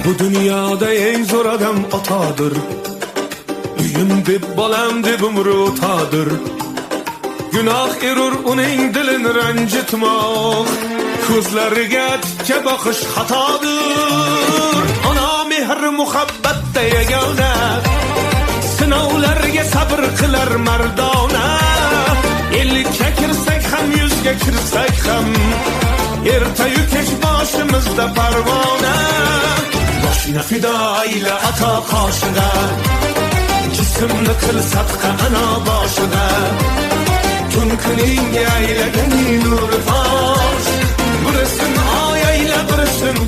Bu dunyoda eng zo'r odam otadir. Uyim deb bolam deb umri o'tadir. Gunoh erur uning dilini ranjitmoq, ko'zlariga tikka boqish xatodir. Ona mehr muhabbatda yagona, sinovlarga sabr qilar mardona. Ellikka kirsak ham, yuzga kirsak ham, ertayu kech boshimizda parvona. Boshina fido ayla ata qoshida, jismni qil sadqa ana boshida. Tun kuning aylagani nur fosh, birisin oy ayla birisin